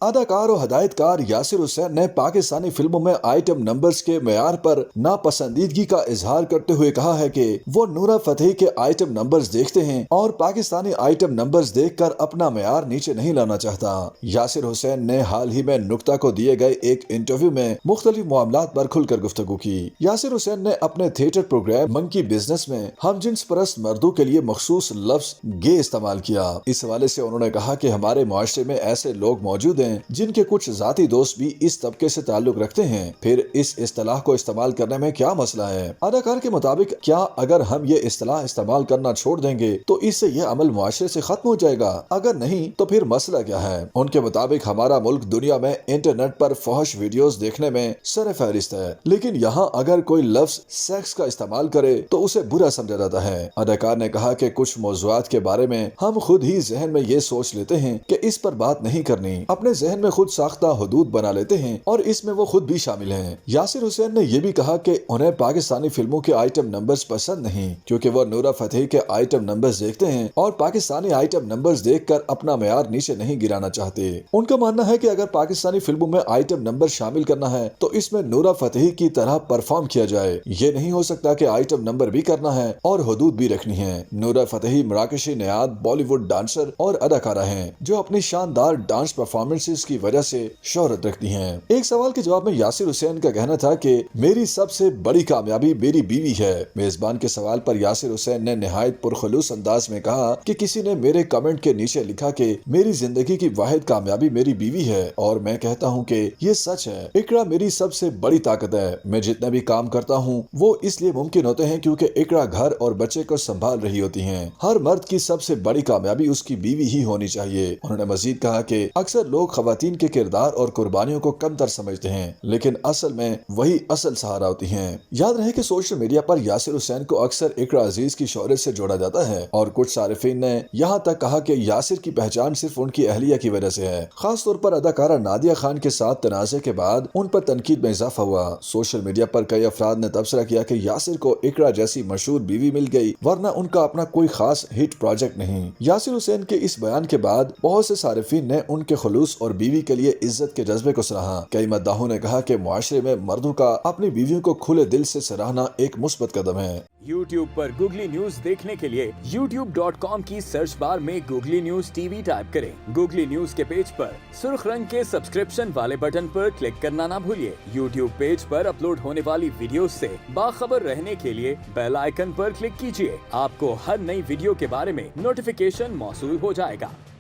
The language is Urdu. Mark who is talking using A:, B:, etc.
A: اداکار اور ہدایتکار یاسر حسین نے پاکستانی فلموں میں آئٹم نمبرز کے معیار پر ناپسندیدگی کا اظہار کرتے ہوئے کہا ہے کہ وہ نورا فتحی کے آئٹم نمبرز دیکھتے ہیں اور پاکستانی آئٹم نمبرز دیکھ کر اپنا معیار نیچے نہیں لانا چاہتا۔ یاسر حسین نے حال ہی میں نکتہ کو دیے گئے ایک انٹرویو میں مختلف معاملات پر کھل کر گفتگو کی۔ یاسر حسین نے اپنے تھیٹر پروگرام منکی بزنس میں ہم جنس پرست مردوں کے لیے مخصوص لفظ گے استعمال کیا۔ اس حوالے سے انہوں نے کہا کہ ہمارے معاشرے میں ایسے لوگ موجود ہیں جن کے کچھ ذاتی دوست بھی اس طبقے سے تعلق رکھتے ہیں، پھر اس اصطلاح کو استعمال کرنے میں کیا مسئلہ ہے؟ اداکار کے مطابق کیا اگر ہم یہ اصطلاح استعمال کرنا چھوڑ دیں گے تو اس سے یہ عمل معاشرے سے ختم ہو جائے گا؟ اگر نہیں تو پھر مسئلہ کیا ہے؟ ان کے مطابق ہمارا ملک دنیا میں انٹرنیٹ پر فحش ویڈیوز دیکھنے میں سر فہرست ہے، لیکن یہاں اگر کوئی لفظ سیکس کا استعمال کرے تو اسے برا سمجھا جاتا ہے۔ اداکار نے کہا کہ کچھ موضوعات کے بارے میں ہم خود ہی ذہن میں یہ سوچ لیتے ہیں کہ اس پر بات نہیں کرنی، اپنے ذہن میں خود ساختہ حدود بنا لیتے ہیں اور اس میں وہ خود بھی شامل ہیں۔ یاسر حسین نے یہ بھی کہا کہ انہیں پاکستانی فلموں کے آئٹم نمبرز پسند نہیں کیونکہ وہ نورا فتحی کے آئٹم نمبرز دیکھتے ہیں اور پاکستانی آئٹم نمبرز دیکھ کر اپنا معیار نیچے نہیں گرانا چاہتے۔ ان کا ماننا ہے کہ اگر پاکستانی فلموں میں آئٹم نمبر شامل کرنا ہے تو اس میں نورا فتحی کی طرح پرفارم کیا جائے، یہ نہیں ہو سکتا کہ آئٹم نمبر بھی کرنا ہے اور حدود بھی رکھنی ہے۔ نورا فتحی مراکشی نژاد بالی ووڈ ڈانسر اور اداکارہ ہیں جو اپنی شاندار ڈانس پرفارمنسز کی وجہ سے شہرت رکھتی ہیں۔ ایک سوال کے جواب میں یاسر حسین کا کہنا تھا کہ میری سب سے بڑی کامیابی میری بیوی ہے۔ میزبان کے سوال پر یاسر حسین نے نہایت پرخلوص انداز میں کہا کہ کسی نے میرے کمنٹ کے نیچے لکھا کہ میری زندگی کی واحد کامیابی میری بیوی ہے اور میں کہتا ہوں کہ یہ سچ ہے۔ اقرا میری سب سے بڑی طاقت ہے۔ میں جتنا بھی کام کرتا ہوں وہ اس لیے ممکن ہوتے ہیں کیونکہ اقرا گھر اور بچے کو سنبھال رہی ہوتی ہیں۔ ہر مرد کی سب سے بڑی کامیابی اس کی بیوی ہی ہونی چاہیے۔ انہوں نے مزید کہا کہ اکثر لوگ خواتین کے کردار اور قربانیوں کو کمتر سمجھتے ہیں لیکن اصل میں وہی اصل سہارا ہوتی ہیں۔ یاد رہے کہ سوشل میڈیا پر یاسر حسین کو اکثر اقرا عزیز کی شہرت سے جوڑا جاتا ہے اور کچھ صارفین نے یہاں تک کہا کہ یاسر کی پہچان صرف ان کی اہلیہ کی وجہ سے ہے۔ خاص طور پر اداکارہ نادیہ خان کے ساتھ تنازع کے بعد ان پر تنقید میں اضافہ ہوا۔ سوشل میڈیا پر کئی افراد نے تبصرہ کیا کہ یاسر کو اقرا جیسی مشہور بیوی مل گئی ورنہ ان کا اپنا کوئی خاص ہٹ پروجیکٹ نہیں۔ یاسر حسین کے اس بیان کے بعد بہت سے صارفین نے ان کے خلوص اور بیوی کے لیے عزت کے جذبے کو سراہا۔ کئی مداحوں نے کہا کہ معاشرے میں مردوں کا اپنی بیویوں کو کھلے دل سے سراہنا ایک مثبت قدم ہے۔
B: YouTube پر گوگلی نیوز دیکھنے کے لیے youtube.com کی سرچ بار میں googly news T V type کریں۔ گوگلی نیوز کے پیج پر سرخ رنگ کے سبسکرپشن والے بٹن پر کلک کرنا نہ بھولیے۔ YouTube پیج پر اپلوڈ ہونے والی ویڈیوز سے باخبر رہنے کے لیے بیل آئیکن پر کلک کیجیے۔ آپ کو ہر نئی ویڈیو کے بارے میں نوٹیفیکیشن موصول ہو جائے گا۔